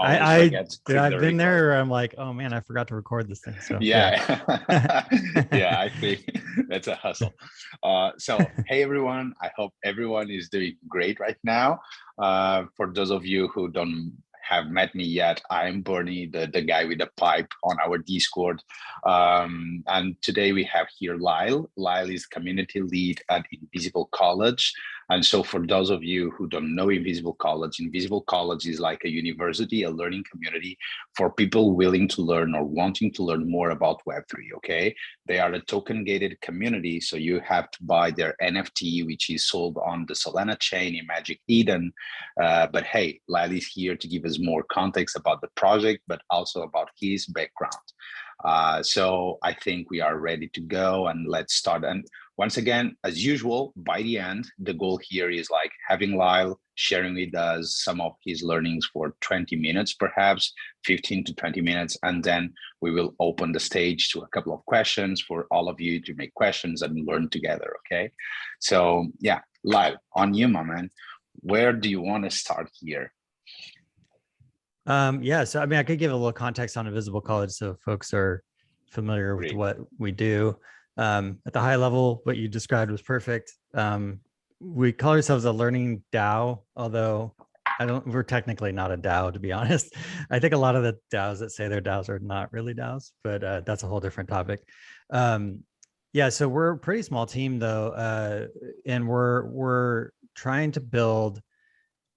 always forget to click I've the been record. there where I'm like, oh man, I forgot to record this thing. So yeah. Yeah. Yeah, I think that's a hustle. So, hey everyone, I hope everyone is doing great right now. For those of you who don't have met me yet, I'm Bernie, the guy with the pipe on our Discord. And today we have here Lyle. Lyle is community lead at Invisible College. And so for those of you who don't know Invisible College is like a university, a learning community for people willing to learn or wanting to learn more about Web3, okay? They are a token gated community, so you have to buy their NFT, which is sold on the Solana chain in Magic Eden. But hey, Lyle is here to give us more context about the project, but also about his background. So I think we are ready to go, and let's start. And once again, as usual, by the end, the goal here is like having Lyle sharing with us some of his learnings for 20 minutes, perhaps 15 to 20 minutes. And then we will open the stage to a couple of questions for all of you to make questions and learn together, okay? So yeah, Lyle, on you, my man. Where do you want to start here? Yeah, so I mean, I could give a little context on Invisible College so folks are familiar with what we do. At the high level, what you described was perfect. We call ourselves a learning DAO, although we're technically not a DAO, to be honest. I think a lot of the DAOs that say they're DAOs are not really DAOs, but that's a whole different topic. Yeah, so we're a pretty small team though, and we're trying to build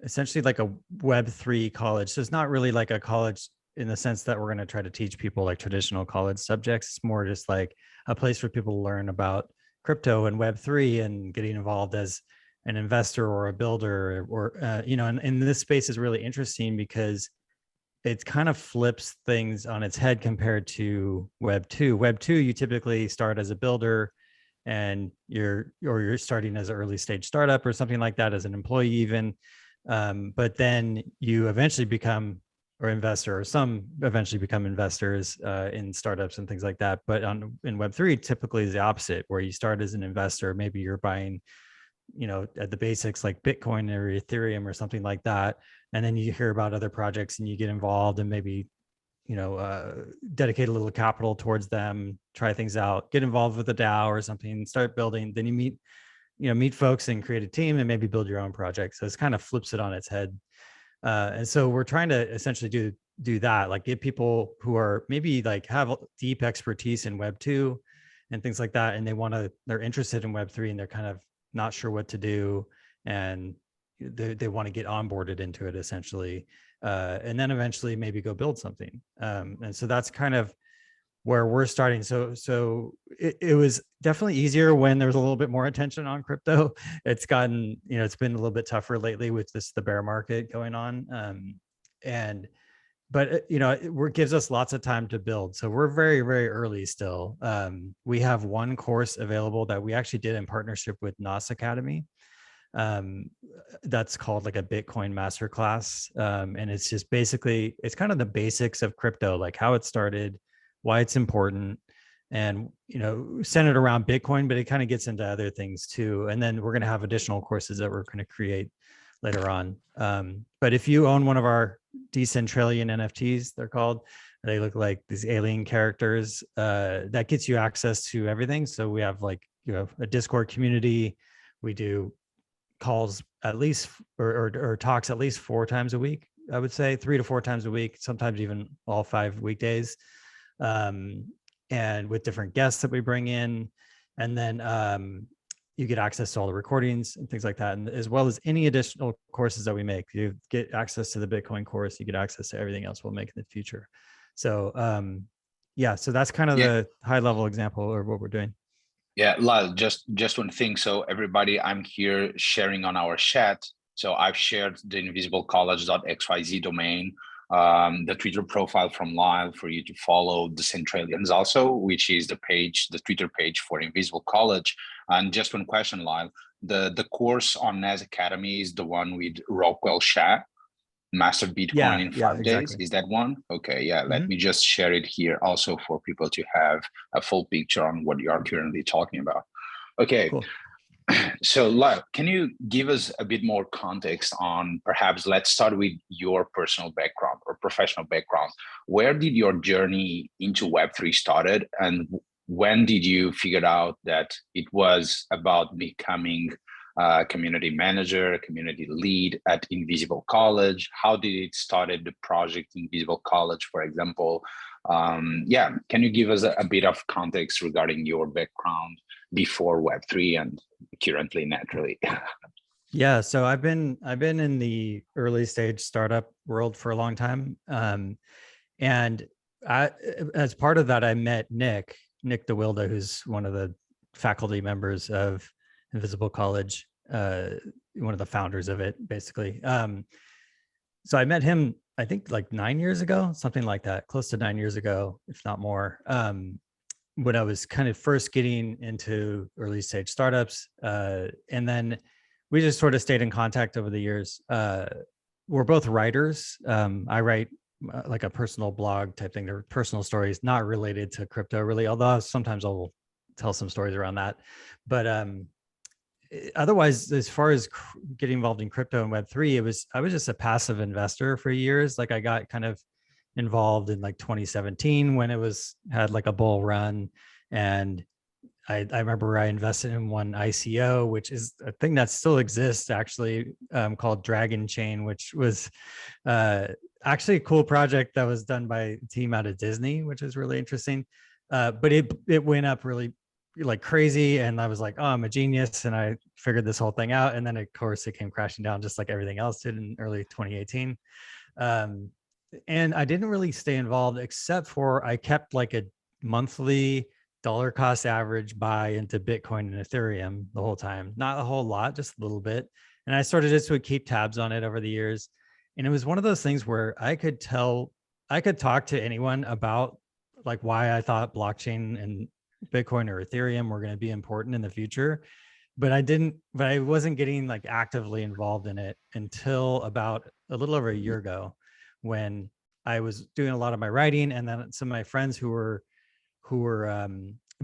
essentially like a Web3 college. So it's not really like a college in the sense that we're going to try to teach people like traditional college subjects. It's more just like a place for people to learn about crypto and Web3 and getting involved as an investor or a builder or you know, and this space is really interesting because it kind of flips things on its head compared to Web2. Web2, you typically start as a builder and you're starting as an early stage startup or something like that, as an employee even. But then you eventually become or investor, or some eventually become investors in startups and things like that. But in Web3, typically is the opposite, where you start as an investor. Maybe you're buying, you know, at the basics like Bitcoin or Ethereum or something like that. And then you hear about other projects and you get involved and maybe, you know, dedicate a little capital towards them, try things out, get involved with a DAO or something, start building. Then you meet folks and create a team and maybe build your own project. So it's kind of flips it on its head. And so we're trying to essentially do that, like get people who are maybe like have deep expertise in Web2 and things like that. And they're interested in Web3 and they're kind of not sure what to do. And they want to get onboarded into it essentially. And then eventually maybe go build something. And so that's kind of where we're starting. So it was definitely easier when there was a little bit more attention on crypto. It's gotten, you know, it's been a little bit tougher lately with the bear market going on. But you know, it gives us lots of time to build. So we're very, very early still. We have one course available that we actually did in partnership with NOS Academy. That's called like a Bitcoin masterclass. And it's just basically, it's kind of the basics of crypto, like how it started, why it's important, and, you know, centered around Bitcoin, but it kind of gets into other things too. And then we're going to have additional courses that we're going to create later on. But if you own one of our Decentralian NFTs, they're called, they look like these alien characters, that gets you access to everything. So we have like, you know, a Discord community. We do calls at least or talks at least 4 times a week. I would say 3 to 4 times a week, sometimes even all 5 weekdays. And with different guests that we bring in, and then you get access to all the recordings and things like that, and as well as any additional courses that we make. You get access to the Bitcoin course, you get access to everything else we'll make in the future. So yeah, so that's kind of the high level example of what we're doing. Yeah, Lyle, just one thing. So everybody, I'm here sharing on our chat. So I've shared the invisiblecollege.xyz domain, the Twitter profile from Lyle for you to follow, the Centralians also, which is the Twitter page for Invisible College. And just one question, Lyle, the course on NAS Academy is the one with Rockwell Shah, Master Bitcoin in 5 days. Is that one? Okay, yeah, let me just share it here also for people to have a full picture on what you are currently talking about. Okay, cool. So, Lyle, can you give us a bit more context on, perhaps let's start with your personal background or professional background. Where did your journey into Web3 started, and when did you figure out that it was about becoming a community manager, a community lead at Invisible College? How did it started the project Invisible College, for example? Yeah, can you give us a bit of context regarding your background before Web3 and currently, naturally? Yeah, so I've been in the early stage startup world for a long time, and as part of that, I met Nick DeWilde, who's one of the faculty members of Invisible College, one of the founders of it, basically. So I met him, I think, like 9 years ago, something like that, close to 9 years ago, if not more. When I was kind of first getting into early stage startups, and then we just sort of stayed in contact over the years. We're both writers. I write like a personal blog type thing. They're personal stories, not related to crypto really, although sometimes I'll tell some stories around that. But otherwise, as far as getting involved in crypto and Web3, I was just a passive investor for years. Like I got kind of involved in like 2017 when it had like a bull run, and I remember I invested in one ICO, which is a thing that still exists actually, called Dragon Chain, which was actually a cool project that was done by a team out of Disney, which is really interesting. But it went up really like crazy, and I was like, oh, I'm a genius, and I figured this whole thing out. And then of course it came crashing down just like everything else did in early 2018. And I didn't really stay involved, except for I kept like a monthly dollar cost average buy into Bitcoin and Ethereum the whole time. Not a whole lot, just a little bit. And I sort of just would keep tabs on it over the years. And it was one of those things where I could talk to anyone about like why I thought blockchain and Bitcoin or Ethereum were going to be important in the future. But I wasn't getting like actively involved in it until about a little over a year ago, when I was doing a lot of my writing, and then some of my friends who were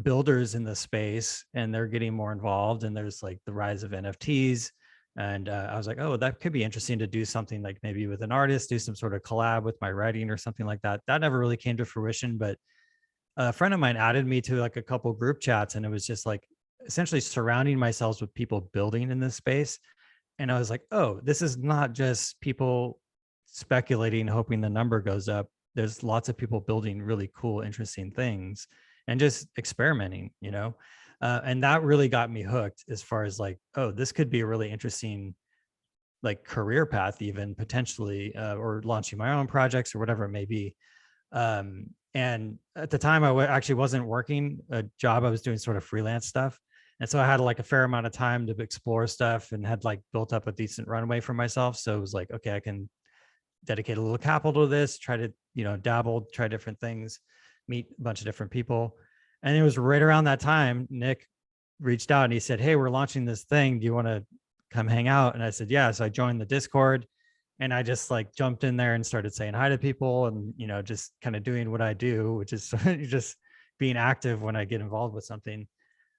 builders in the space, and they're getting more involved, and there's like the rise of NFTs. And I was like, oh, that could be interesting to do something like maybe with an artist, do some sort of collab with my writing or something like that. That never really came to fruition, but a friend of mine added me to like a couple group chats, and it was just like essentially surrounding myself with people building in this space. And I was like, oh, this is not just people speculating, hoping the number goes up. There's lots of people building really cool, interesting things and just experimenting, and that really got me hooked as far as like, oh, this could be a really interesting like career path, even potentially, or launching my own projects or whatever it may be. And at the time I actually wasn't working a job. I was doing sort of freelance stuff. And so I had like a fair amount of time to explore stuff, and had like built up a decent runway for myself. So it was like, okay, I can dedicate a little capital to this, try to, dabble, try different things, meet a bunch of different people. And it was right around that time, Nick reached out and he said, hey, we're launching this thing. Do you want to come hang out? And I said, yeah. So I joined the Discord, and I just like jumped in there and started saying hi to people, and, just kind of doing what I do, which is just being active when I get involved with something.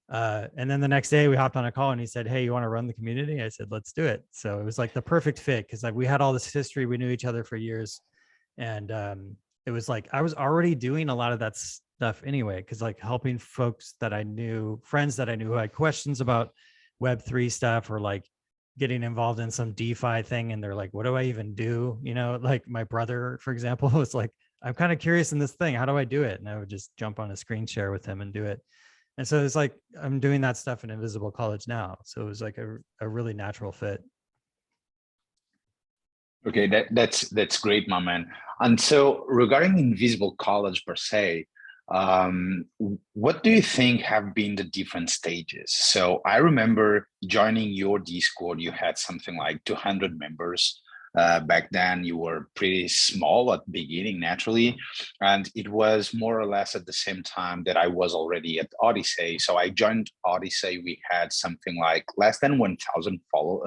And then the next day we hopped on a call, and he said, hey, you want to run the community? I said, let's do it. So it was like the perfect fit, because like we had all this history, we knew each other for years. And it was like I was already doing a lot of that stuff anyway, because like helping folks that I knew, friends that I knew who had questions about Web3 stuff, or like getting involved in some DeFi thing, and they're like, what do I even do? Like my brother, for example, was like, I'm kind of curious in this thing, how do I do it? And I would just jump on a screen share with him and do it. And so it's like I'm doing that stuff in Invisible College now. So it was like a really natural fit. Okay, that's great, my man. And so regarding Invisible College per se, what do you think have been the different stages? So I remember joining your Discord, you had something like 200 members. Back then, you were pretty small at the beginning, naturally. And it was more or less at the same time that I was already at Odyssey. So I joined Odyssey. We had something like less than 1,000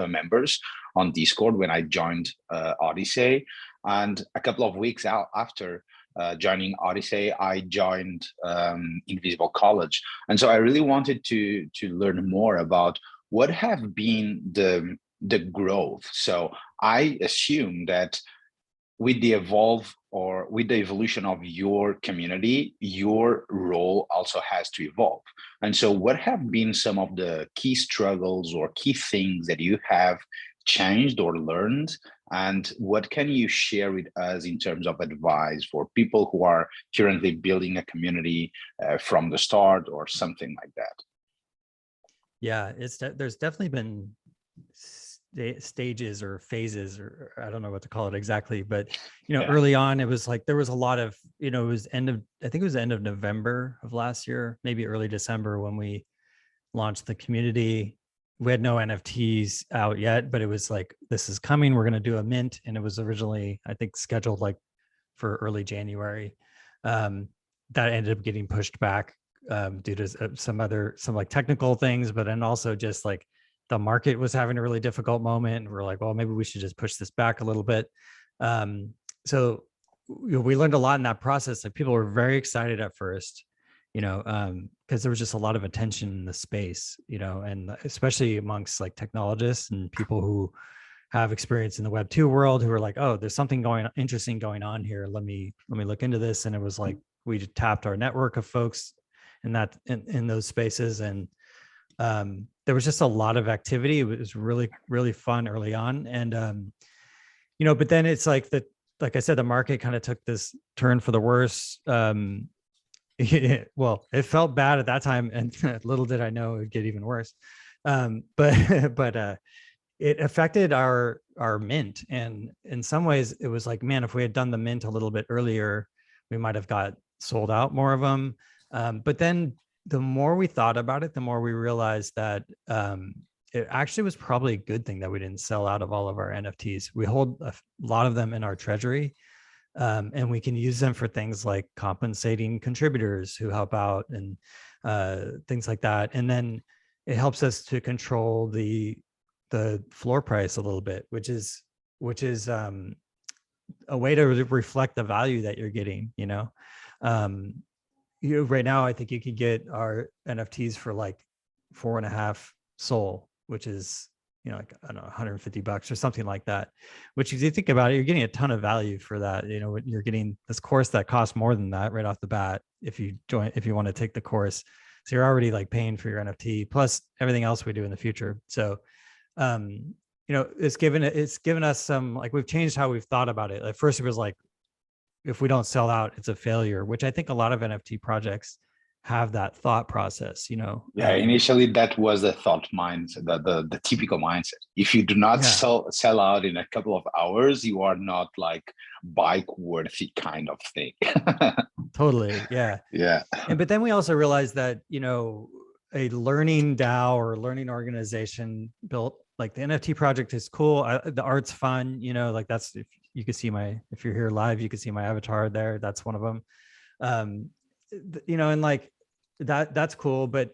members on Discord when I joined Odyssey. And a couple of weeks out after joining Odyssey, I joined Invisible College. And so I really wanted to learn more about what have been the growth? So I assume that with the evolution of your community, your role also has to evolve. And so what have been some of the key struggles or key things that you have changed or learned? And what can you share with us in terms of advice for people who are currently building a community from the start or something like that? Yeah, there's definitely been stages or phases, or I don't know what to call it exactly, but early on it was like there was a lot of, it was I think it was the end of November of last year, maybe early December, when we launched the community. We had no NFTs out yet, but it was like, this is coming, we're going to do a mint. And it was originally, I think, scheduled like for early January. That ended up getting pushed back due to some like technical things, but then also just like the market was having a really difficult moment. And we're like, well, maybe we should just push this back a little bit. So we learned a lot in that process. Like, people were very excited at first, because there was just a lot of attention in the space, and especially amongst like technologists and people who have experience in the Web2 world, who are like, oh, there's something interesting going on here. Let me look into this. And it was like, we just tapped our network of folks in those spaces. And there was just a lot of activity. It was really, really fun early on. And, but then it's like like I said, the market kind of took this turn for the worse. Well, it felt bad at that time, and little did I know it would get even worse. But it affected our mint. And in some ways it was like, man, if we had done the mint a little bit earlier, we might have got sold out more of them. But then the more we thought about it, the more we realized that it actually was probably a good thing that we didn't sell out of all of our NFTs. We hold a lot of them in our treasury, and we can use them for things like compensating contributors who help out and things like that. And then it helps us to control the floor price a little bit, which is a way to reflect the value that you're getting. Right now, I think you can get our NFTs for like 4.5 SOL, which is, like, I don't know, $150 or something like that, which, if you think about it, you're getting a ton of value for that. You're getting this course that costs more than that right off the bat if you want to take the course. So you're already like paying for your NFT plus everything else we do in the future. So it's given us some, like, we've changed how we've thought about it. At first it was like, if we don't sell out, it's a failure, which I think a lot of NFT projects have that thought process. Yeah, initially that was the thought mindset, the typical mindset. If you do not sell out in a couple of hours, you are not like bike worthy kind of thing. Totally. Yeah. Yeah. But then we also realized that, a learning DAO or learning organization built, like, the NFT project is cool. The art's fun, like, that's, if you're here live, you can see my avatar there. That's one of them. And like that's cool, but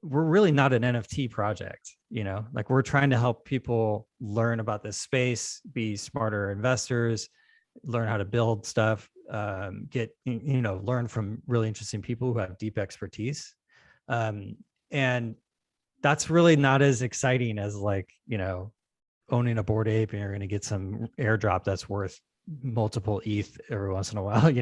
we're really not an NFT project, like, we're trying to help people learn about this space, be smarter investors, learn how to build stuff, learn from really interesting people who have deep expertise. And that's really not as exciting as, like, owning a Bored Ape and you're going to get some airdrop that's worth multiple ETH every once in a while,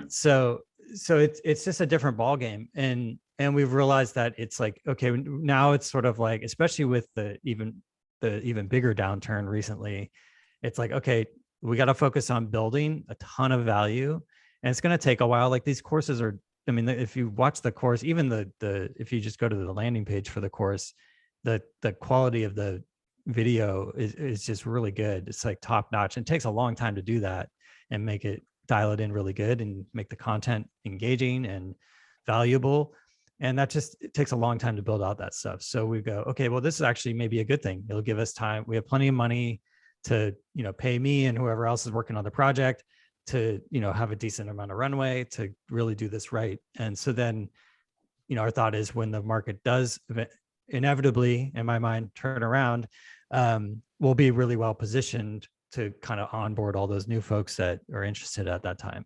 So it's just a different ball game. And we've realized that it's like, okay, now it's sort of like, especially with the even bigger downturn recently, it's like, okay, we got to focus on building a ton of value, and it's going to take a while. Like, these courses are, I mean, if you watch the course, even if you just go to the landing page for the course, the quality of the video is just really good. It's like top notch. And it takes a long time to do that and dial it in really good and make the content engaging and valuable. And that it takes a long time to build out that stuff. So we go, okay, well, this is actually maybe a good thing. It'll give us time. We have plenty of money to, pay me and whoever else is working on the project to, have a decent amount of runway to really do this right. And so then, our thought is, when the market does inevitably, in my mind, turn around, we'll be really well positioned to kind of onboard all those new folks that are interested at that time.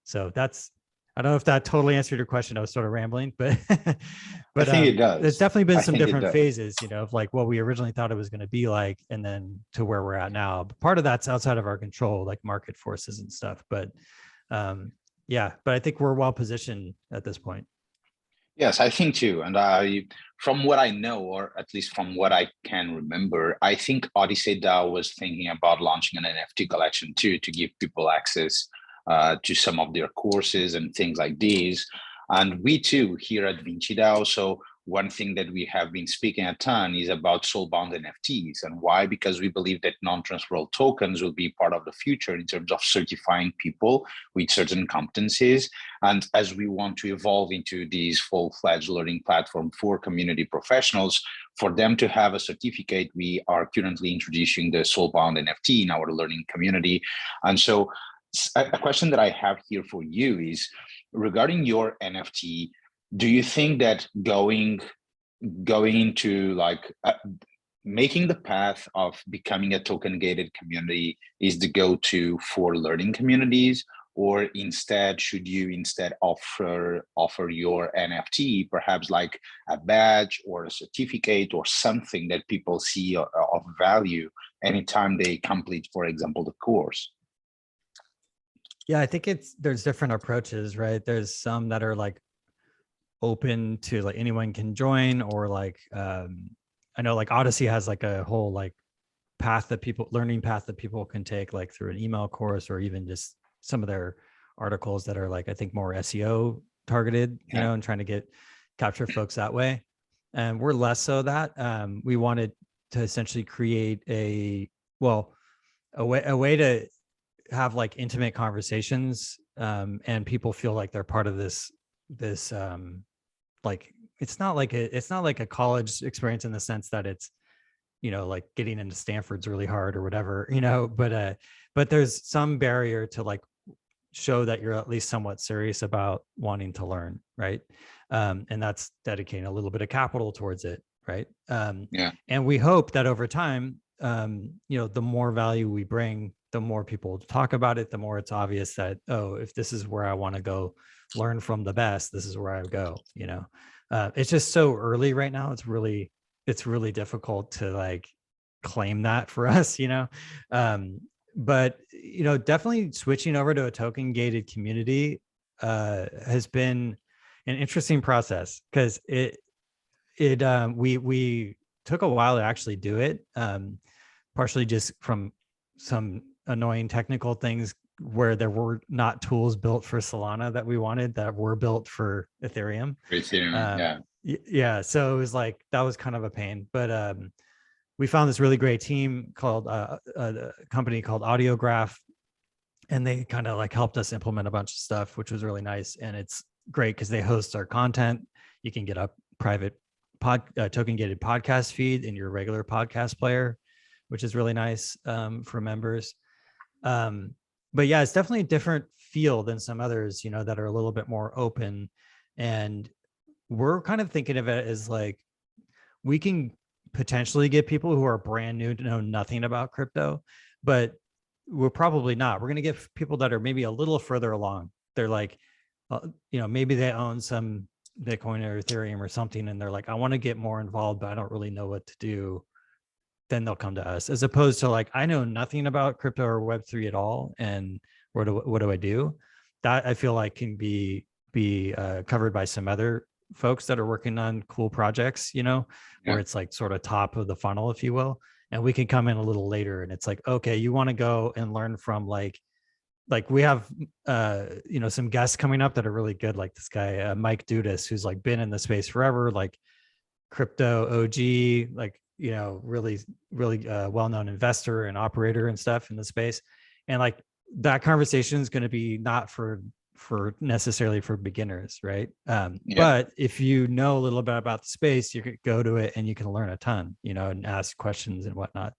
So that's, I don't know if that totally answered your question. I was sort of rambling, but I think it there's does. definitely been I some think it different does. phases, you know, of like what we originally thought it was going to be like, and then to where we're at now. But part of that's outside of our control, like market forces and stuff. But yeah, but I think we're well positioned at this point. Yes, I think too. And from what I know, or at least from what I can remember, I think Odyssey DAO was thinking about launching an NFT collection too, to give people access to some of their courses and things like these. And we too here at Vinci DAO. So one thing that we have been speaking a ton is about soulbound NFTs. And why? Because we believe that non-transferable tokens will be part of the future in terms of certifying people with certain competencies. And as we want to evolve into these full-fledged learning platform for community professionals, for them to have a certificate, we are currently introducing the soulbound NFT in our learning community. And so a question that I have here for you is regarding your NFT, do you think that going into like making the path of becoming a token gated community is the go-to for learning communities, or instead should you instead offer your NFT perhaps like a badge or a certificate or something that people see of value anytime they complete, for example, the course? Yeah, I think there's different approaches, right? There's some that are like open to like anyone can join, or like I know like Odyssey has like a whole like learning path that people can take, like through an email course, or even just some of their articles that are like, I think, more SEO targeted, you know, and trying to capture folks that way. And we're less so that. We wanted to essentially create a way to have like intimate conversations, and people feel like they're part of this like it's not like a college experience in the sense that it's, you know, like getting into Stanford's really hard or whatever, you know, but there's some barrier to like show that you're at least somewhat serious about wanting to learn, right? And that's dedicating a little bit of capital towards it, right? And we hope that over time, you know, the more value we bring, the more people talk about it, the more it's obvious that, oh, if this is where I want to go learn from the best, this is where I go, you know. It's just so early right now. It's really difficult to like claim that for us, you know. But you know, definitely switching over to a token gated community has been an interesting process, because we took a while to actually do it, partially just from some annoying technical things where there were not tools built for Solana that we wanted that were built for Ethereum. Yeah. So it was like, that was kind of a pain, but we found this really great team called a company called Audiograph, and they kind of like helped us implement a bunch of stuff, which was really nice. And it's great because they host our content. You can get a private token gated podcast feed in your regular podcast player, which is really nice for members. But yeah, it's definitely a different feel than some others, you know, that are a little bit more open. And we're kind of thinking of it as like, we can potentially get people who are brand new to know nothing about crypto, but we're probably not. We're going to get people that are maybe a little further along. They're like, you know, maybe they own some Bitcoin or Ethereum or something, and they're like, I want to get more involved, but I don't really know what to do. Then they'll come to us, as opposed to like, I know nothing about crypto or Web3 at all, and what do I do? That I feel like can be covered by some other folks that are working on cool projects, you know, where it's like sort of top of the funnel, if you will. And we can come in a little later, and it's like, okay, you want to go and learn from like we have you know, some guests coming up that are really good, like this guy Mike Dudas, who's like been in the space forever, like crypto OG, like, you know, really well-known investor and operator and stuff in the space. And like that conversation is going to be not for necessarily for beginners, right? But if you know a little bit about the space, you could go to it and you can learn a ton, you know, and ask questions and whatnot.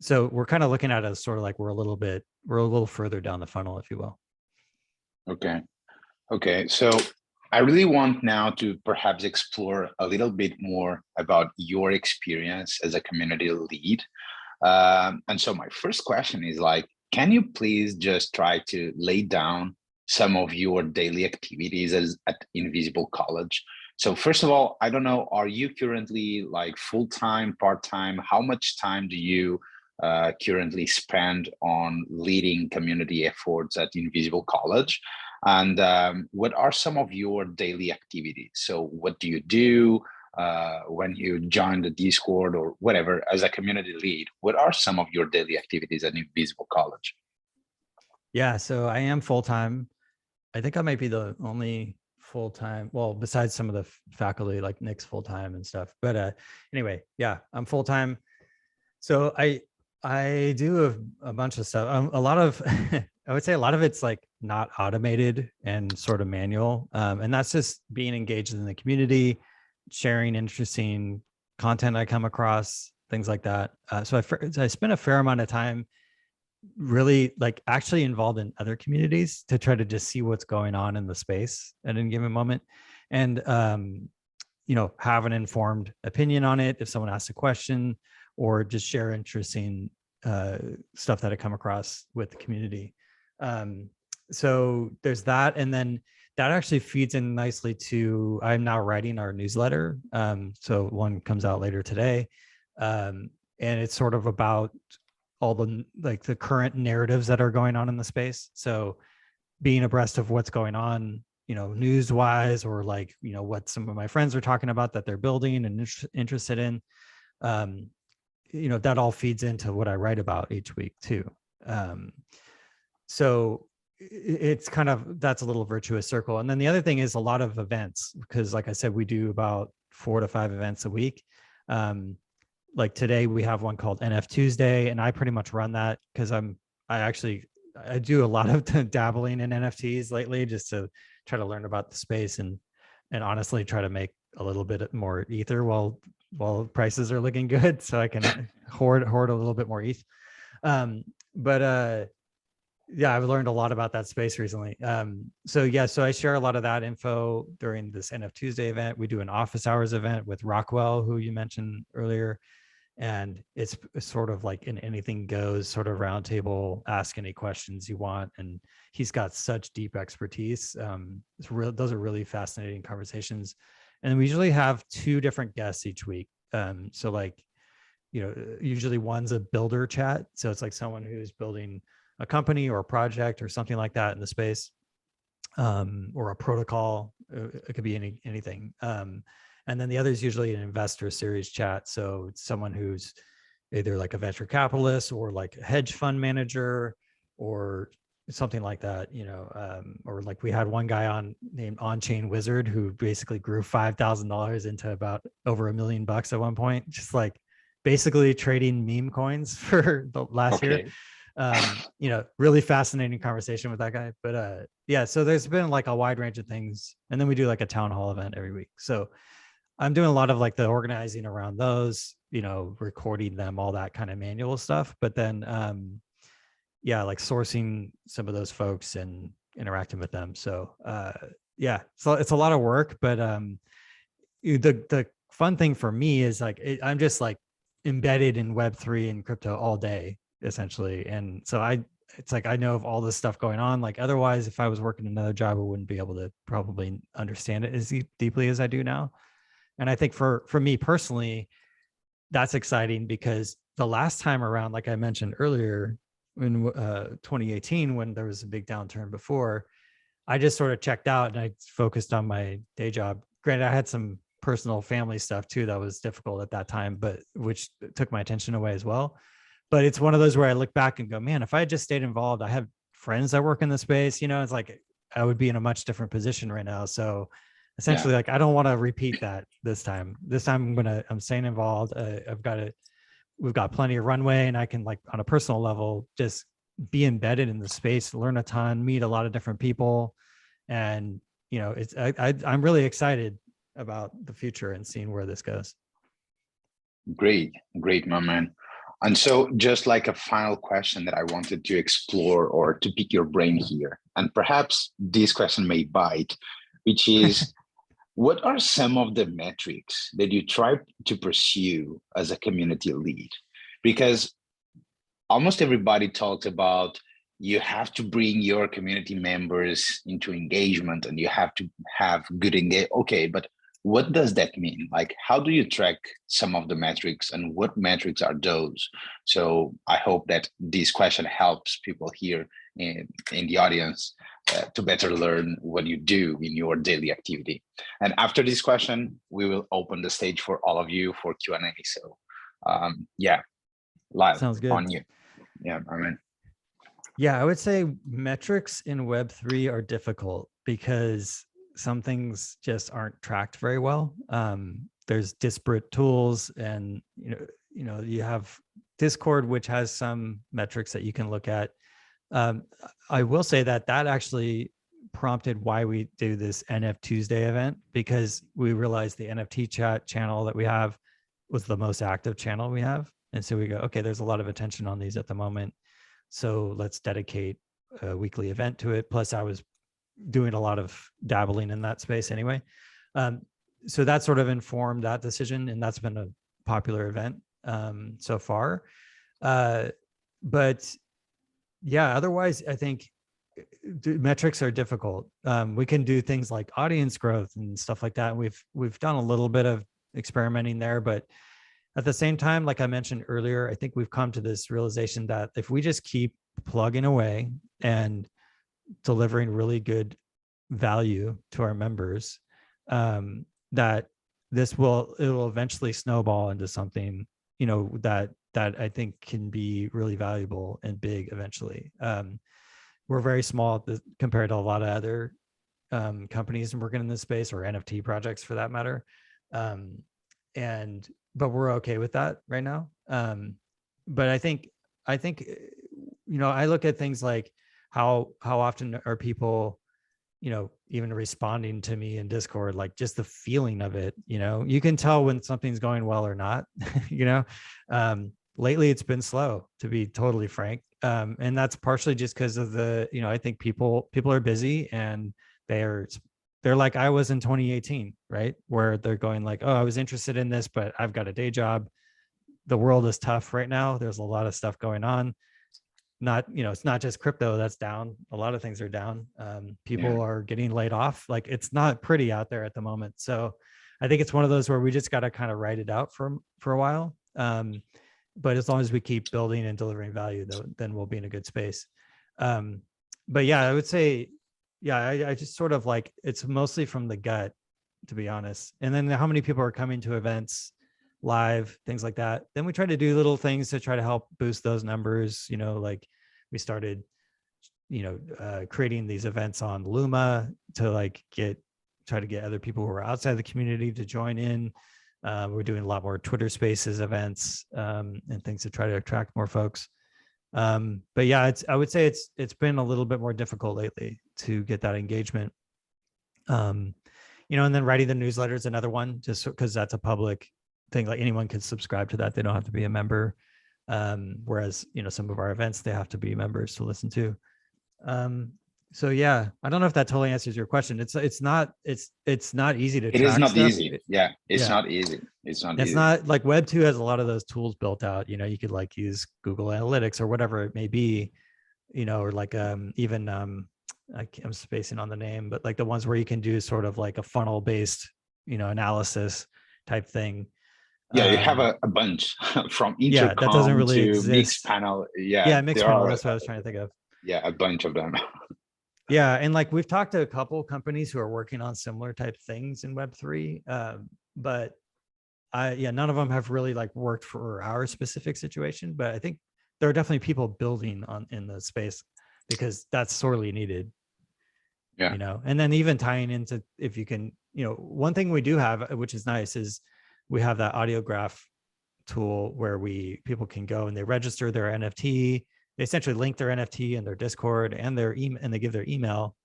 So we're kind of looking at it as sort of like we're a little further down the funnel, if you will. Okay. So I really want now to perhaps explore a little bit more about your experience as a community lead. And so my first question is like, can you please just try to lay down some of your daily activities at Invisible College. So first of all, I don't know, are you currently like full-time, part-time? How much time do you currently spend on leading community efforts at Invisible College? And what are some of your daily activities? So what do you do when you join the Discord or whatever as a community lead? What are some of your daily activities at Invisible College? Yeah, so I am full-time. I think I might be the only full-time, well, besides some of the faculty, like Nick's full-time and stuff. But anyway, yeah, I'm full-time. So I do a bunch of stuff. A lot of, I would say a lot of it's like not automated and sort of manual. And that's just being engaged in the community, sharing interesting content I come across, things like that. So I spent a fair amount of time really like actually involved in other communities to try to just see what's going on in the space at any given moment. And, have an informed opinion on it if someone asks a question, or just share interesting stuff that I come across with the community. So there's that. And then that actually feeds in nicely to, I'm now writing our newsletter. So one comes out later today. And it's sort of about all the current narratives that are going on in the space. So being abreast of what's going on, news wise, or what some of my friends are talking about that they're building and interested in, that all feeds into what I write about each week too. So it's kind of, that's a little virtuous circle. And then the other thing is a lot of events, because like I said, we do about 4 to 5 events a week. Like today we have one called NF Tuesday, and I pretty much run that because I do a lot of dabbling in NFTs lately, just to try to learn about the space and honestly try to make a little bit more ether while prices are looking good, so I can hoard a little bit more ETH. Yeah, I've learned a lot about that space recently. So I share a lot of that info during this NF Tuesday event. We do an office hours event with Rockwell, who you mentioned earlier. And it's sort of like an anything goes sort of roundtable, ask any questions you want. And he's got such deep expertise. Those are really fascinating conversations. And we usually have 2 different guests each week. Usually one's a builder chat. So it's like someone who's building a company or a project or something like that in the space, or a protocol. It could be anything. And then the other is usually an investor series chat. So it's someone who's either like a venture capitalist or like a hedge fund manager or something like that, or like we had one guy on named On-Chain Wizard who basically grew $5,000 into about over $1 million at one point, just like basically trading meme coins for the last year. Really fascinating conversation with that guy. But so there's been like a wide range of things. And then we do like a town hall event every week. So I'm doing a lot of like the organizing around those, recording them, all that kind of manual stuff. But then, like sourcing some of those folks and interacting with them. So, so it's a lot of work, but the fun thing for me is like, I'm just like embedded in Web3 and crypto all day, essentially. And so it's like, I know of all this stuff going on. Like otherwise, if I was working another job, I wouldn't be able to probably understand it as deeply as I do now. And I think for me personally, that's exciting because the last time around, like I mentioned earlier, in 2018, when there was a big downturn before, I just sort of checked out and I focused on my day job. Granted, I had some personal family stuff too that was difficult at that time, but which took my attention away as well. But it's one of those where I look back and go, man, if I had just stayed involved, I have friends that work in the space, it's like I would be in a much different position right now. So essentially, like I don't want to repeat that this time. This time I'm staying involved. We've got plenty of runway, and I can like on a personal level just be embedded in the space, learn a ton, meet a lot of different people, and I'm really excited about the future and seeing where this goes. Great, my man. And so just like a final question that I wanted to explore or to pick your brain here, and perhaps this question may bite, which is what are some of the metrics that you try to pursue as a community lead? Because almost everybody talks about, you have to bring your community members into engagement, and you have to have good engagement. Okay, but what does that mean? Like, how do you track some of the metrics, and what metrics are those? So I hope that this question helps people here in the audience to better learn what you do in your daily activity. And after this question, we will open the stage for all of you for Q&A. So yeah, Lyle, Sounds good. on you. Yeah, I mean. Yeah, I would say metrics in Web3 are difficult because some things just aren't tracked very well. There's disparate tools, and you have Discord, which has some metrics that you can look at. I will say that actually prompted why we do this NF Tuesday event, because we realized the NFT chat channel that we have was the most active channel we have. And so we go, okay, there's a lot of attention on these at the moment, so let's dedicate a weekly event to it. Plus I was doing a lot of dabbling in that space anyway. So that sort of informed that decision, and that's been a popular event so far. But yeah, otherwise I think metrics are difficult. We can do things like audience growth and stuff like that. We've done a little bit of experimenting there, but at the same time, like I mentioned earlier, I think we've come to this realization that if we just keep plugging away and delivering really good value to our members, that it will eventually snowball into something, that I think can be really valuable and big eventually. We're very small compared to a lot of other companies working in this space, or NFT projects for that matter. But we're okay with that right now. But I think, I look at things like how often are people, even responding to me in Discord, like just the feeling of it, you can tell when something's going well or not. Lately it's been slow, to be totally frank. And that's partially just because of I think people are busy, and they're like I was in 2018, right? Where they're going like, oh, I was interested in this, but I've got a day job. The world is tough right now. There's a lot of stuff going on. It's not just crypto that's down. A lot of things are down. People are getting laid off. Like, it's not pretty out there at the moment. So I think it's one of those where we just got to kind of write it out for a while. But as long as we keep building and delivering value, then we'll be in a good space. But yeah, I would say, I just sort of like, it's mostly from the gut, to be honest. And then how many people are coming to events live, things like that. Then we try to do little things to try to help boost those numbers. Like we started, creating these events on Luma to like try to get other people who are outside the community to join in. We're doing a lot more Twitter Spaces events and things to try to attract more folks. But yeah, I would say it's been a little bit more difficult lately to get that engagement. And then writing the newsletter is another one, just because that's a public thing. Like, anyone can subscribe to that. They don't have to be a member. Whereas, some of our events, they have to be members to listen to. So yeah, I don't know if that totally answers your question. It's not easy to track. It is not stuff. easy. Yeah, it's not easy. It's not like Web 2 has a lot of those tools built out. You could like use Google Analytics or whatever it may be, or like even I'm spacing on the name, but like the ones where you can do sort of like a funnel based, analysis type thing. Yeah, you have a bunch from Intercom that doesn't really to exist. Mixpanel. Yeah, Mixpanel. That's what I was trying to think of. Yeah, a bunch of them. Yeah, and like we've talked to a couple companies who are working on similar type things in Web3, but none of them have really like worked for our specific situation. But I think there are definitely people building in the space, because that's sorely needed. Yeah. And then even tying into, if you can, one thing we do have, which is nice, is we have that audiograph tool where people can go and they register their NFT. They essentially link their NFT and their Discord and their email, and they give their email.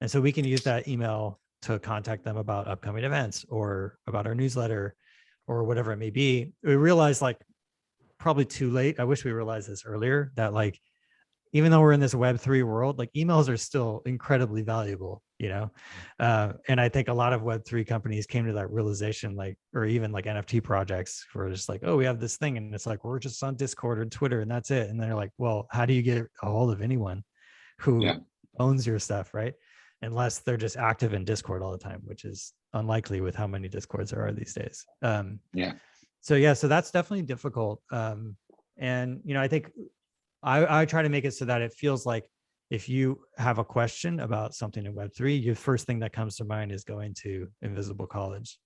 And so we can use that email to contact them about upcoming events or about our newsletter or whatever it may be. We realized, like, probably too late. I wish we realized this earlier, that like, even though we're in this Web3 world, like emails are still incredibly valuable, and I think a lot of Web3 companies came to that realization, like, or even like NFT projects, who are just like, oh, we have this thing, and it's like, we're just on Discord or Twitter and that's it. And they're like, well, how do you get a hold of anyone? who owns your stuff, right? Unless they're just active in Discord all the time, which is unlikely with how many Discords there are these days. So that's definitely difficult. And I think I try to make it so that it feels like if you have a question about something in Web3, your first thing that comes to mind is going to Invisible College,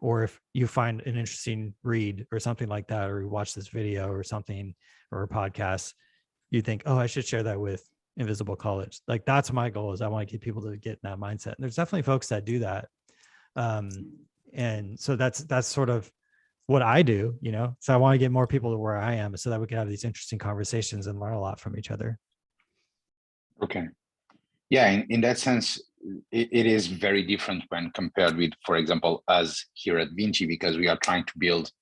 or if you find an interesting read or something like that, or you watch this video or something, or a podcast, you think, oh, I should share that with Invisible College. Like, that's my goal, is I want to get people to get in that mindset. And there's definitely folks that do that. And so that's sort of what I do, so I want to get more people to where I am so that we can have these interesting conversations and learn a lot from each other. Okay. Yeah, in that sense, it is very different when compared with, for example, us here at Vinci, because we are trying to build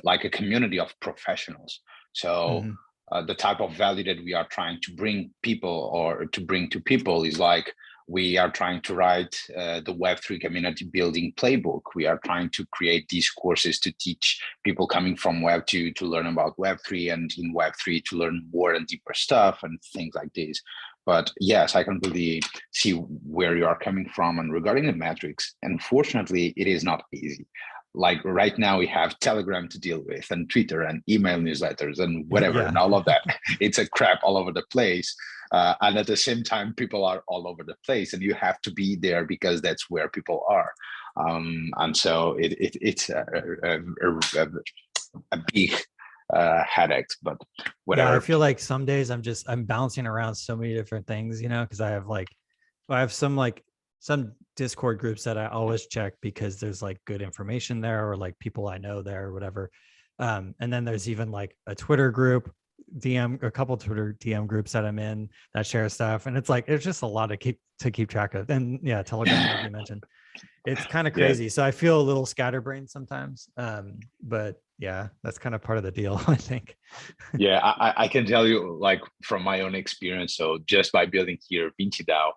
like a community of professionals. So the type of value that we are trying to bring people, or to bring to people, is like, we are trying to write the Web3 community building playbook. We are trying to create these courses to teach people coming from Web2 to learn about Web3, and in Web3 to learn more and deeper stuff and things like this. But yes, I completely see where you are coming from. And regarding the metrics, unfortunately, it is not easy. Like right now we have Telegram to deal with, and Twitter, and email newsletters, and whatever, and all of that. It's a crap all over the place. And at the same time, people are all over the place, and you have to be there because that's where people are. And so it's a big headache, but whatever. Yeah, I feel like some days I'm bouncing around so many different things, because I have some Discord groups that I always check because there's like good information there, or like people I know there or whatever. And then there's even like a Twitter group, a couple Twitter DM groups that I'm in that share stuff. And it's like, it's just a lot to keep track of. And yeah, Telegram, like you mentioned, it's kind of crazy. So I feel a little scatterbrained sometimes. But yeah, that's kind of part of the deal, I think. Yeah, I can tell you, like, from my own experience. So just by building here Vinci DAO,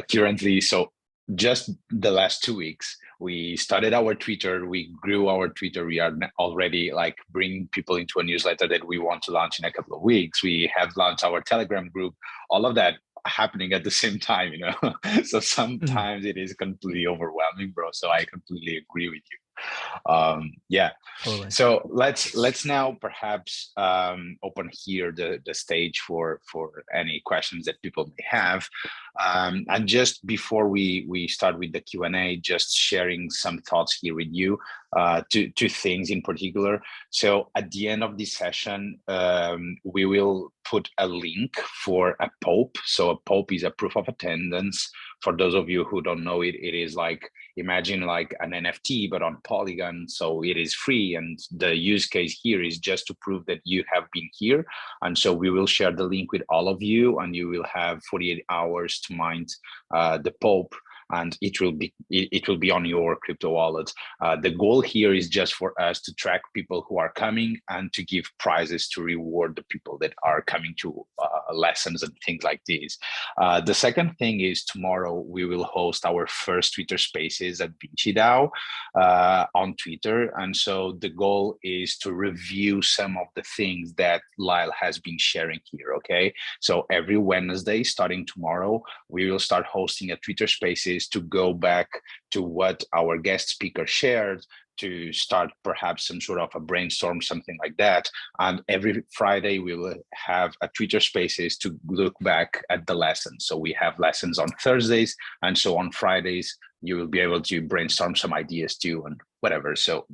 currently, so just the last 2 weeks, we started our Twitter, we grew our Twitter. We are already like bringing people into a newsletter that we want to launch in a couple of weeks. We have launched our Telegram group, all of that happening at the same time, So sometimes it is completely overwhelming, bro. So I completely agree with you. Yeah, totally. So let's now perhaps open here the stage for any questions that people may have. And just before we start with the Q&A, just sharing some thoughts here with you, two things in particular. So at the end of this session, we will put a link for a POAP. So a POAP is a proof of attendance. For those of you who don't know it, it is like, imagine like an NFT, but on Polygon. So it is free. And the use case here is just to prove that you have been here. And so we will share the link with all of you, and you will have 48 hours to mint the POAP. And it will be on your crypto wallet. The goal here is just for us to track people who are coming and to give prizes to reward the people that are coming to lessons and things like this. The second thing is, tomorrow we will host our first Twitter Spaces at Vinci DAO on Twitter. And so the goal is to review some of the things that Lyle has been sharing here, okay? So every Wednesday, starting tomorrow, we will start hosting a Twitter Spaces to go back to what our guest speaker shared, to start perhaps some sort of a brainstorm, something like that. And every Friday we will have a Twitter Spaces to look back at the lessons. So we have lessons on Thursdays, and so on Fridays you will be able to brainstorm some ideas too, and whatever. So,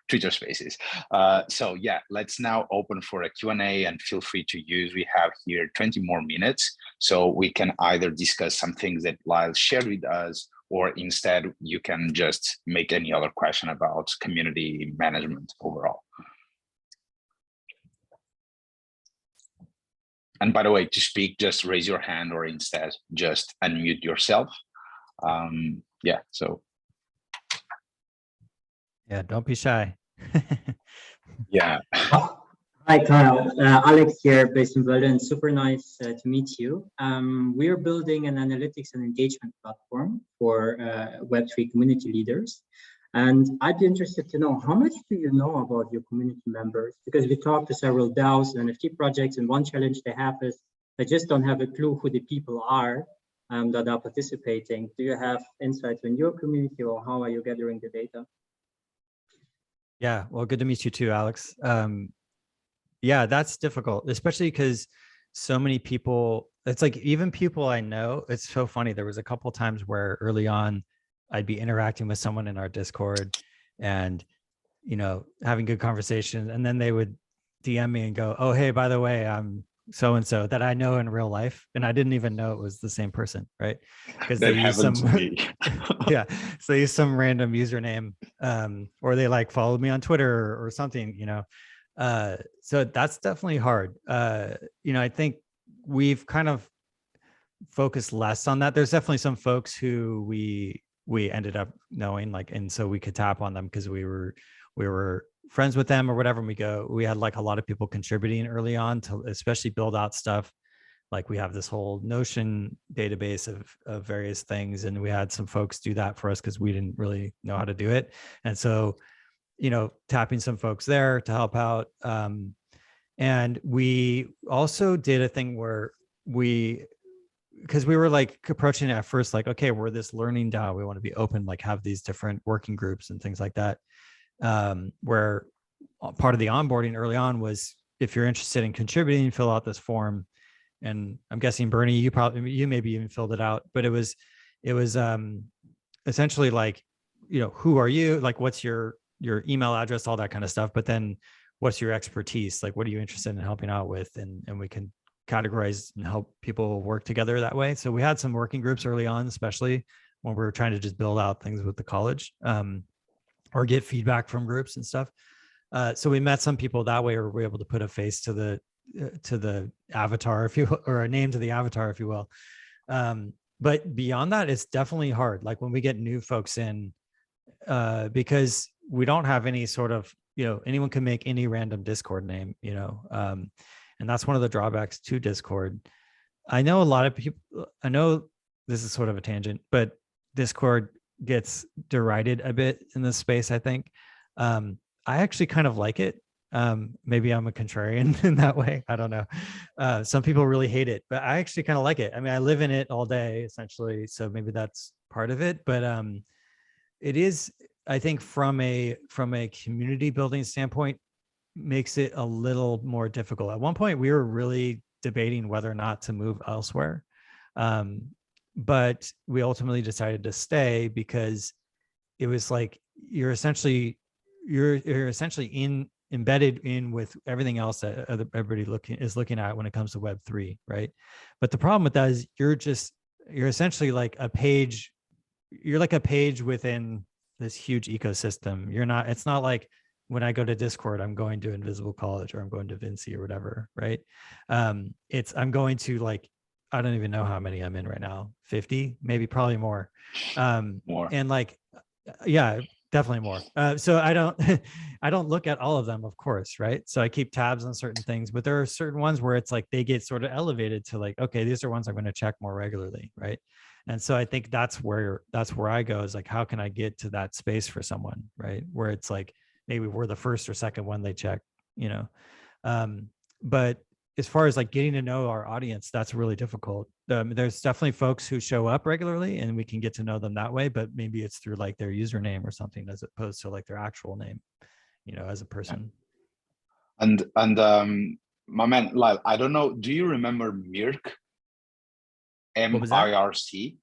Twitter Spaces. So yeah, let's now open for a Q&A, and feel free to use. We have here 20 more minutes, so we can either discuss some things that Lyle shared with us, or instead you can just make any other question about community management overall. And by the way, to speak, just raise your hand, or instead just unmute yourself. Yeah, so. Yeah, don't be shy. Yeah. Hi, Kyle. Alex here, based in Berlin. Super nice to meet you. We're building an analytics and engagement platform for Web3 community leaders. And I'd be interested to know, how much do you know about your community members? Because we talked to several DAOs and NFT projects, and one challenge they have is that just don't have a clue who the people are that are participating. Do you have insights in your community, or how are you gathering the data? Yeah, well, good to meet you too, Alex. Yeah, that's difficult, especially because so many people, it's like even people I know, it's so funny. There was a couple times where early on I'd be interacting with someone in our Discord and, you know, having good conversation. And then they would DM me and go, oh, hey, by the way, I'm so-and-so that I know in real life. And I didn't even know it was the same person, right? Because they use some, yeah, so they use some random username, or they like followed me on Twitter or something, you know. So that's definitely hard. You know, I think we've kind of focused less on that. There's definitely some folks who we ended up knowing, like, and so we could tap on them because we were friends with them or whatever. And we had like a lot of people contributing early on to especially build out stuff. Like we have this whole Notion database of various things, and we had some folks do that for us because we didn't really know how to do it. And so, you know, tapping some folks there to help out. And we also did a thing where because we were like approaching it at first, like, okay, we're this learning DAO. We want to be open, like have these different working groups and things like that. Where part of the onboarding early on was, if you're interested in contributing, fill out this form. And I'm guessing Bernie, you maybe even filled it out, but it was essentially like, you know, who are you? Like, what's your email address, all that kind of stuff. But then what's your expertise? Like, what are you interested in helping out with? And we can categorize and help people work together that way. So we had some working groups early on, especially when we were trying to just build out things with the college, or get feedback from groups and stuff. So we met some people that way, or we were able to put a face to the avatar, if you, or a name to the avatar, if you will. But beyond that, it's definitely hard. Like when we get new folks in, because we don't have any sort of, you know, anyone can make any random Discord name, you know, and that's one of the drawbacks to Discord. I know a lot of people, I know this is sort of a tangent, but Discord gets derided a bit in this space, I think. I actually kind of like it. Maybe I'm a contrarian in that way. I don't know. Some people really hate it, but I actually kind of like it. I mean, I live in it all day essentially, so maybe that's part of it. But it is, I think, from a community building standpoint, makes it a little more difficult. At one point, we were really debating whether or not to move elsewhere, but we ultimately decided to stay because it was like you're essentially embedded in with everything else that everybody is looking at when it comes to Web3, right? But the problem with that is you're essentially like a page. You're like a page within this huge ecosystem. It's not like when I go to Discord, I'm going to Invisible College or I'm going to Vinci or whatever, right? I'm going to, like, I don't even know how many I'm in right now, 50, maybe, probably more. More. And like, yeah, definitely more. So I don't look at all of them, of course, right? So I keep tabs on certain things, but there are certain ones where it's like they get sort of elevated to like, okay, these are ones I'm going to check more regularly, right? And so I think that's where I go, is like, how can I get to that space for someone, right? Where it's like, maybe we're the first or second one they check, you know? But as far as like getting to know our audience, that's really difficult. There's definitely folks who show up regularly and we can get to know them that way, but maybe it's through like their username or something, as opposed to like their actual name, you know, as a person. And my man, Lyle, I don't know, do you remember Mirk? MIRC?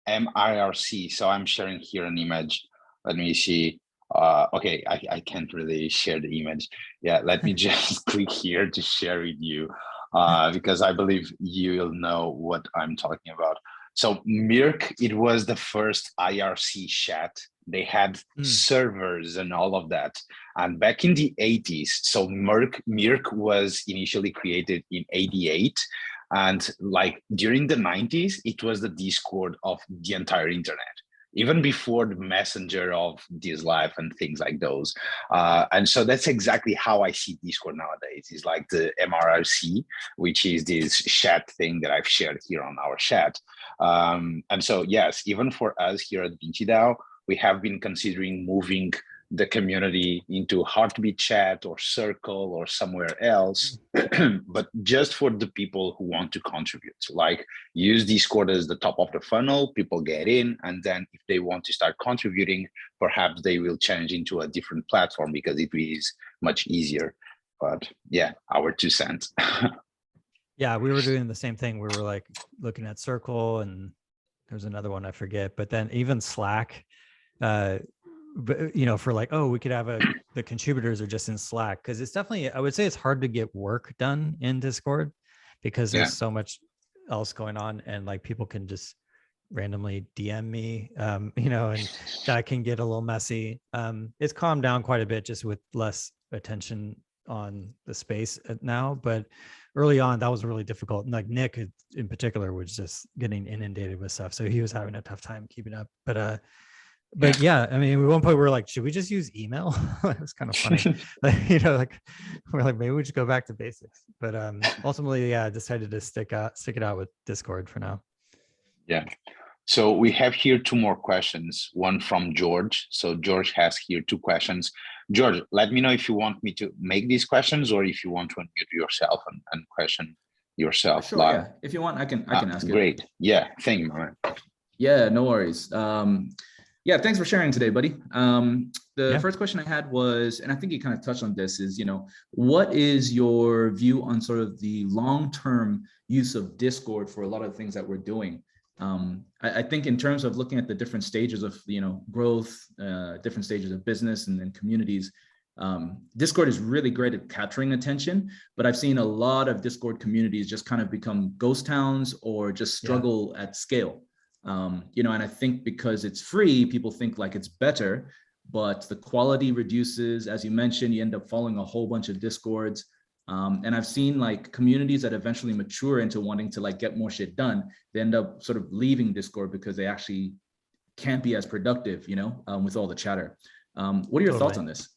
MIRC. So I'm sharing here an image. Let me see. Okay, I can't really share the image. Yeah, let me just click here to share with you, because I believe you'll know what I'm talking about. So Mirk, it was the first IRC chat. They had servers and all of that. And back in the 80s, so Mirk was initially created in 88. And like during the 90s, it was the Discord of the entire internet, even before the messenger of this life and things like those. And so that's exactly how I see Discord nowadays. It's like the MRRC, which is this chat thing that I've shared here on our chat. And so, yes, even for us here at VinciDAO, we have been considering moving the community into Heartbeat Chat or Circle or somewhere else, but just for the people who want to contribute. So like use Discord as the top of the funnel, people get in, and then if they want to start contributing, perhaps they will change into a different platform because it is much easier. But yeah, our 2 cents. Yeah, we were doing the same thing. We were like looking at Circle, and there's another one I forget, but then even Slack, but you know, for like, oh, we could have the contributors are just in Slack, because it's definitely, I would say it's hard to get work done in Discord because there's so much else going on, and like people can just randomly DM me, you know, and that can get a little messy. It's calmed down quite a bit just with less attention on the space now, but early on that was really difficult. And like Nick in particular was just getting inundated with stuff, so he was having a tough time keeping up. But yeah, I mean, at one point we were like, should we just use email? It was kind of funny. Like, you know, like we're like, maybe we should go back to basics. But ultimately, yeah, I decided to stick it out with Discord for now. Yeah. So we have here 2 more questions, one from George. So George has here 2 questions. George, let me know if you want me to make these questions or if you want to unmute yourself and question yourself. Sure, yeah. If you want, I can ask it. Great. Yeah, thank you, man. Yeah, no worries. Yeah, thanks for sharing today, buddy. The first question I had was, and I think you kind of touched on this, is, you know, what is your view on sort of the long-term use of Discord for a lot of the things that we're doing? I think in terms of looking at the different stages of, you know, growth, different stages of business and then communities, Discord is really great at capturing attention, but I've seen a lot of Discord communities just kind of become ghost towns or just struggle at scale. You know, and I think because it's free, people think like it's better, but the quality reduces. As you mentioned, you end up following a whole bunch of Discords. And I've seen like communities that eventually mature into wanting to like get more shit done. They end up sort of leaving Discord because they actually can't be as productive, you know, with all the chatter. What are your thoughts on this?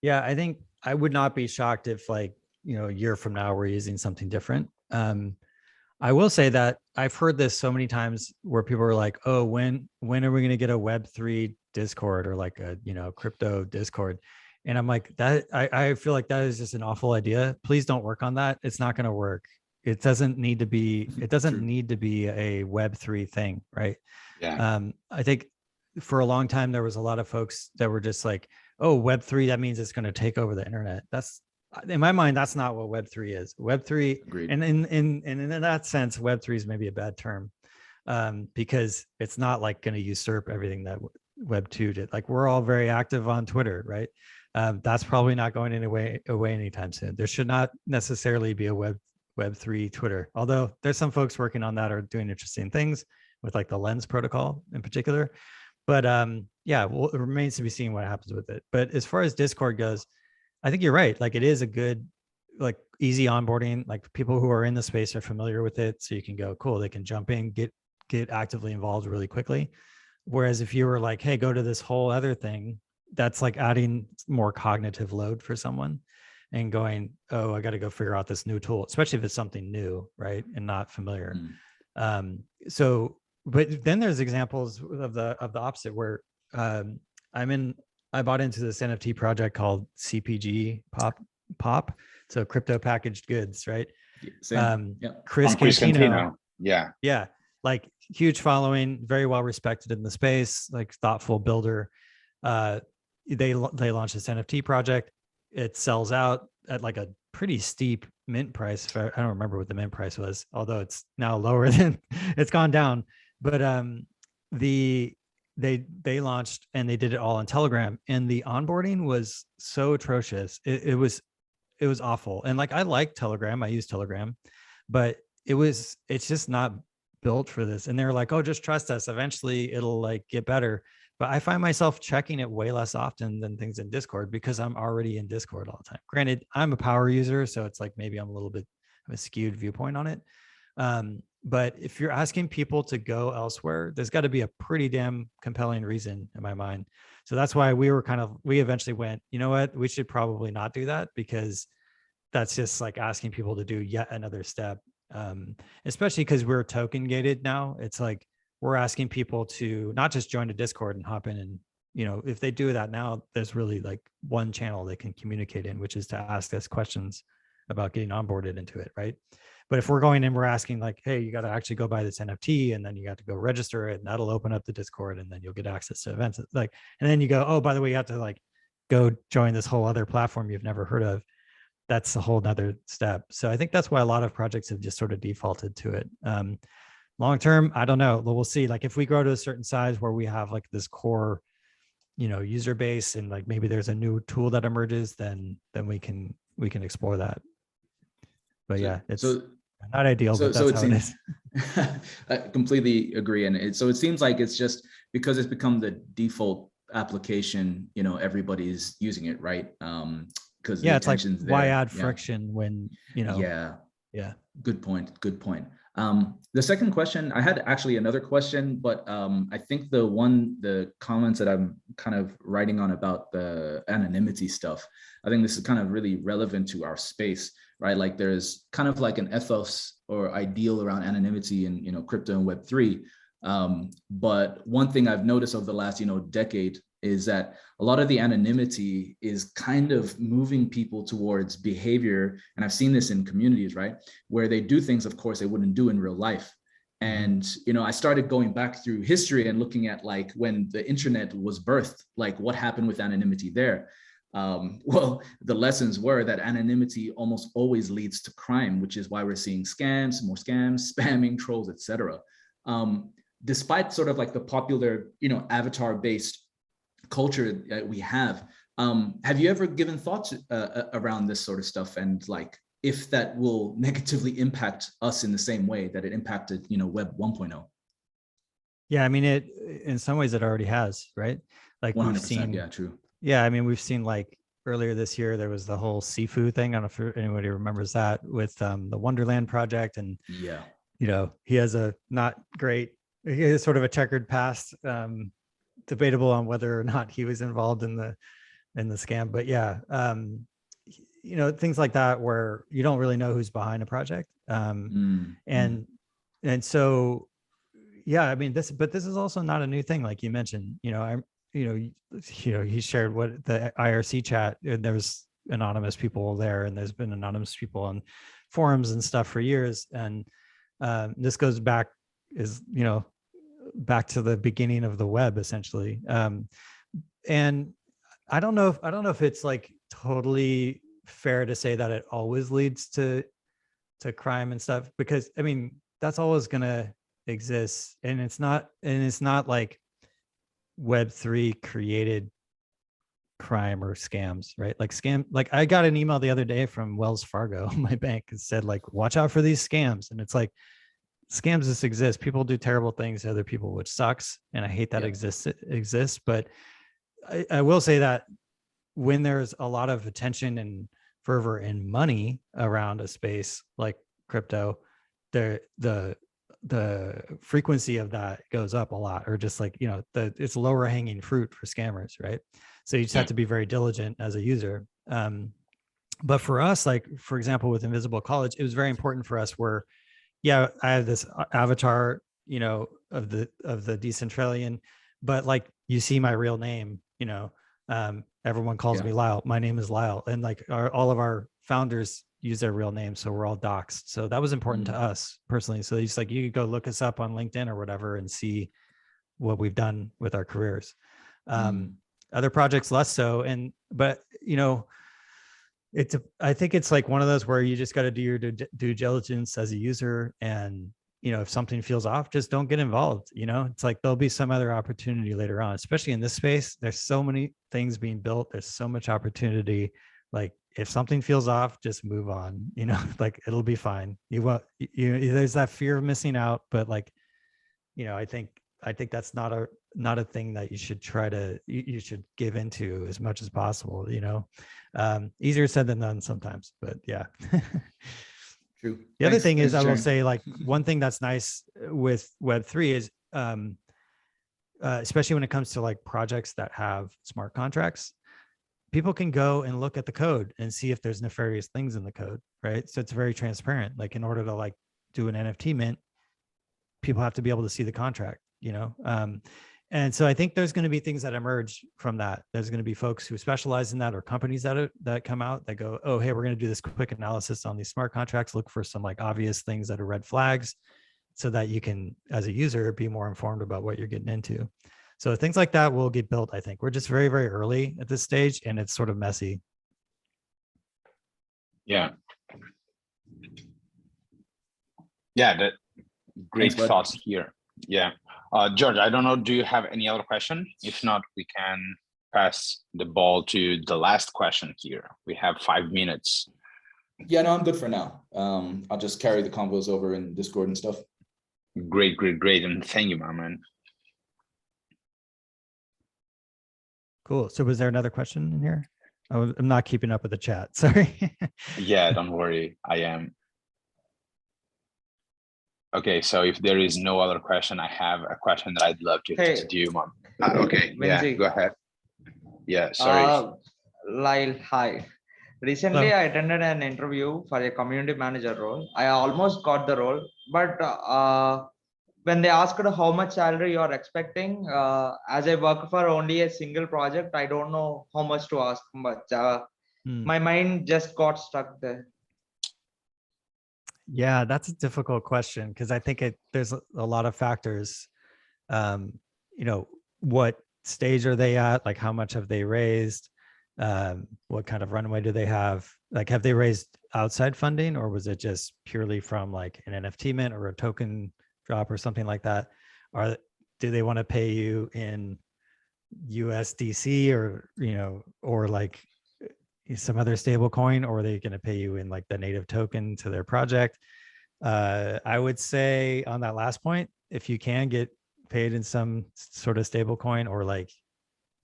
Yeah, I think I would not be shocked if, like, you know, a year from now we're using something different. I will say that I've heard this so many times where people are like, oh, when are we going to get a Web3 Discord or like a, you know, crypto Discord? And I'm like, that I feel like that is just an awful idea. Please don't work on that. It's not going to work. It doesn't need to be a Web3 thing, right? Yeah. I think for a long time there was a lot of folks that were just like, oh, Web3, that means it's going to take over the internet. That's, in my mind, that's not what Web3 is. Web3, agreed. And in that sense, Web3 is maybe a bad term, because it's not like going to usurp everything that Web2 did. Like, we're all very active on Twitter, right? That's probably not going away anytime soon. There should not necessarily be a Web3 Twitter, although there's some folks working on that or doing interesting things with like the Lens protocol in particular. But yeah, well, it remains to be seen what happens with it. But as far as Discord goes, I think you're right. Like, it is a good, like, easy onboarding. Like, people who are in the space are familiar with it, so you can go, cool, they can jump in, get actively involved really quickly. Whereas if you were like, hey, go to this whole other thing, that's like adding more cognitive load for someone and going, oh, I got to go figure out this new tool, especially if it's something new, right, and not familiar. So, but then there's examples of the opposite where I bought into this NFT project called CPG Pop. So crypto packaged goods, right? Same. Chris Cantino. Yeah. Like, huge following, very well respected in the space, like thoughtful builder. They launched this NFT project. It sells out at like a pretty steep mint price. I don't remember what the mint price was, although it's now lower than it's gone down. But they launched and they did it all on Telegram, and the onboarding was so atrocious. It was awful. And like, I like Telegram, I use Telegram, but it's just not built for this. And they were like, oh, just trust us, eventually it'll like get better. But I find myself checking it way less often than things in Discord because I'm already in Discord all the time. Granted, I'm a power user, so it's like maybe I'm a little bit of a skewed viewpoint on it. But if you're asking people to go elsewhere, there's got to be a pretty damn compelling reason in my mind. So that's why we eventually went, you know what, we should probably not do that, because that's just like asking people to do yet another step. Especially because we're token gated now. It's like we're asking people to not just join a Discord and hop in and you know, if they do that now, there's really like one channel they can communicate in, which is to ask us questions about getting onboarded into it, right? But if we're going and we're asking like, hey, you got to actually go buy this NFT, and then you got to go register it, and that'll open up the Discord, and then you'll get access to events. Like, and then you go, oh, by the way, you have to like go join this whole other platform you've never heard of. That's a whole nother step. So I think that's why a lot of projects have just sort of defaulted to it. Long term, I don't know. We'll see. Like if we grow to a certain size where we have like this core, you know, user base, and like maybe there's a new tool that emerges, then we can explore that. But yeah, it's not ideal, but that's how it is. I completely agree. And it seems like it's just because it's become the default application, you know, everybody's using it, right? Because yeah, it's like why add friction when, you know? Yeah. Good point. The second question, I had actually another question, but I think the comments that I'm kind of writing on about the anonymity stuff, I think this is kind of really relevant to our space, right? Like there's kind of like an ethos or ideal around anonymity in, you know, crypto and Web3. But one thing I've noticed over the last, you know, decade is that a lot of the anonymity is kind of moving people towards behavior. And I've seen this in communities, right? Where they do things, of course, they wouldn't do in real life. And, you know, I started going back through history and looking at like when the internet was birthed, like what happened with anonymity there. Well, the lessons were that anonymity almost always leads to crime, which is why we're seeing more scams, spamming, trolls, etc. Despite sort of like the popular, you know, avatar-based culture that we have you ever given thoughts around this sort of stuff, and like if that will negatively impact us in the same way that it impacted, you know, Web 1.0? Yeah, I mean, it in some ways it already has, right? Like 100%, we've seen, yeah, true. Yeah, I mean, we've seen like earlier this year there was the whole Sifu thing. I don't know if anybody remembers that, with the Wonderland project, and yeah, you know, he has a not great, he has sort of a checkered past. Debatable on whether or not he was involved in the scam, but yeah, you know, things like that where you don't really know who's behind a project, and so yeah, I mean, this is also not a new thing, like you mentioned. You know, he shared what the IRC chat, and there was anonymous people there, and there's been anonymous people on forums and stuff for years, and this goes back, you know, back to the beginning of the web, essentially. And I don't know if it's like totally fair to say that it always leads to crime and stuff, because I mean, that's always going to exist. And it's not like Web3 created crime or scams, right? Like I got an email the other day from Wells Fargo, my bank, and said like, watch out for these scams. And it's like, scams just exist. People do terrible things to other people, which sucks. And I hate that exists. But I will say that when there's a lot of attention and fervor and money around a space like crypto, the frequency of that goes up a lot, or just like, you know, it's lower hanging fruit for scammers, right? So you just have to be very diligent as a user. But for us, like, for example, with Invisible College, it was very important for us where, yeah, I have this avatar, you know, of the Decentralian, but like you see my real name, you know, everyone calls me Lyle. My name is Lyle, and like all of our founders use their real name, so we're all doxxed. So that was important to us personally. So it's like you could go look us up on LinkedIn or whatever and see what we've done with our careers. Other projects less so, but you know, I think it's like one of those where you just got to do your due diligence as a user, and you know, if something feels off, just don't get involved. You know, it's like there'll be some other opportunity later on, especially in this space. There's so many things being built. There's so much opportunity. Like if something feels off, just move on. You know, like it'll be fine. There's that fear of missing out, but like, you know, I think that's not a thing that you should you should give into as much as possible, you know. Easier said than done sometimes, but yeah. True. The other thing is, I will say, like, one thing that's nice with Web3 is, especially when it comes to like projects that have smart contracts, people can go and look at the code and see if there's nefarious things in the code, right? So it's very transparent. Like in order to like do an NFT mint, people have to be able to see the contract, you know? And so I think there's going to be things that emerge from that. There's going to be folks who specialize in that, or companies that come out that go, oh, hey, we're going to do this quick analysis on these smart contracts, look for some like obvious things that are red flags, so that you can, as a user, be more informed about what you're getting into. So things like that will get built, I think. We're just very, very early at this stage, and it's sort of messy. Yeah. Yeah, that great thoughts here. Yeah. George, I don't know, do you have any other question? If not, we can pass the ball to the last question here. We have 5 minutes. Yeah, no, I'm good for now. I'll just carry the convos over in Discord and stuff. Great, great, great. And thank you, my man. Cool. So was there another question in here? I'm not keeping up with the chat. Sorry. Yeah, don't worry. I am. Okay, so if there is no other question, I have a question that I'd love to do, Mom. Okay, yeah, go ahead. Yeah, sorry. Lyle, hi. Recently, I attended an interview for a community manager role. I almost got the role, but when they asked how much salary you're expecting, as I work for only a single project, I don't know how much to ask, but my mind just got stuck there. Yeah, that's a difficult question, because I think there's a lot of factors. You know, what stage are they at? Like, how much have they raised? What kind of runway do they have? Like, have they raised outside funding, or was it just purely from like an NFT mint or a token drop or something like that? Or do they want to pay you in USDC, or, you know, or like some other stable coin, or are they going to pay you in like the native token to their project? I would say on that last point, if you can get paid in some sort of stable coin or like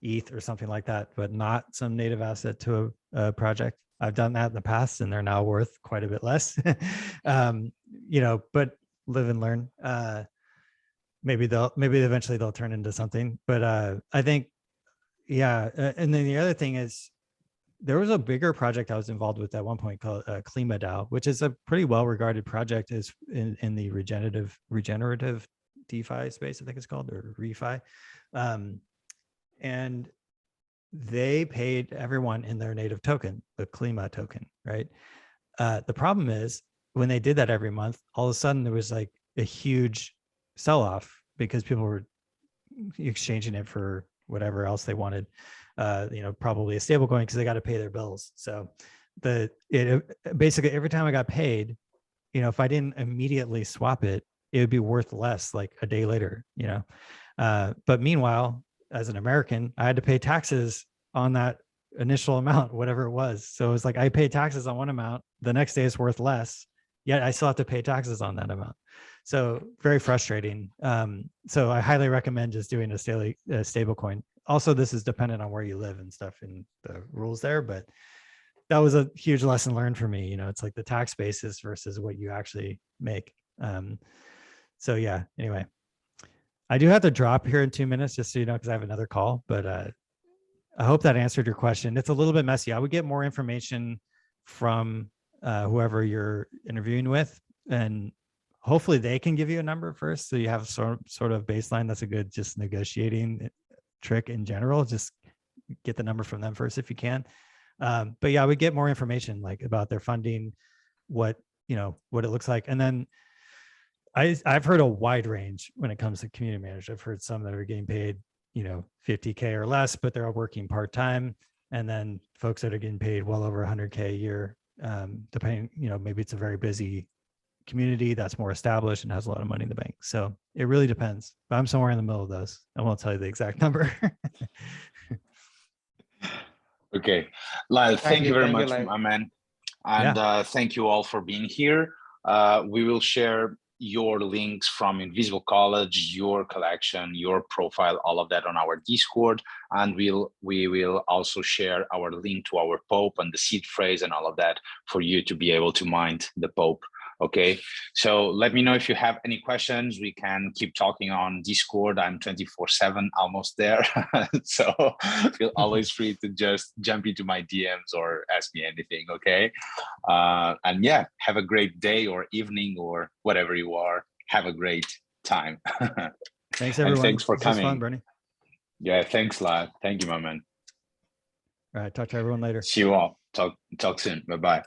ETH or something like that, but not some native asset to a project. I've done that in the past, and they're now worth quite a bit less. You know, but live and learn. Maybe eventually they'll turn into something. But I think, yeah. And then the other thing is, there was a bigger project I was involved with at one point called Klima DAO, which is a pretty well-regarded project is in the regenerative DeFi space, I think it's called, or refi. And they paid everyone in their native token, the Klima token, right? The problem is, when they did that every month, all of a sudden there was like a huge sell-off because people were exchanging it for whatever else they wanted. You know, probably a stable coin, because they got to pay their bills. So basically every time I got paid, you know, if I didn't immediately swap it, it would be worth less like a day later, you know. But meanwhile, as an American, I had to pay taxes on that initial amount, whatever it was. So it's like I paid taxes on one amount, the next day it's worth less, yet I still have to pay taxes on that amount. So very frustrating. So I highly recommend just doing a stable coin. Also, this is dependent on where you live and stuff and the rules there, but that was a huge lesson learned for me. You know, it's like the tax basis versus what you actually make. So yeah, anyway, I do have to drop here in 2 minutes, just so you know, because I have another call, but I hope that answered your question. It's a little bit messy. I would get more information from whoever you're interviewing with, and hopefully they can give you a number first, so you have sort of baseline. That's a good just negotiating trick in general. Just get the number from them first if you can. But yeah, I would get more information like about their funding, what it looks like. And then I've heard a wide range when it comes to community managers. I've heard some that are getting paid, $50K or less, but they're working part-time. And then folks that are getting paid well over 100K a year, depending, maybe it's a very busy community that's more established and has a lot of money in the bank. So it really depends, but I'm somewhere in the middle of those. I won't tell you the exact number. Okay, Lyle, thank you very much, Lyle. my man. And thank you all for being here. We will share your links from Invisible College, your collection, your profile, all of that on our Discord. And we will also share our link to our Pope and the seed phrase and all of that for you to be able to mind the Pope. Okay, so let me know if you have any questions. We can keep talking on Discord. I'm 24/7, almost there. So feel always free to just jump into my DMs or ask me anything, okay? And yeah, have a great day or evening or whatever you are. Have a great time. Thanks, everyone. And thanks for coming. This was fun, Bernie. Yeah, thanks, Lyle. Thank you, my man. All right, talk to everyone later. See you all. Talk soon. Bye-bye.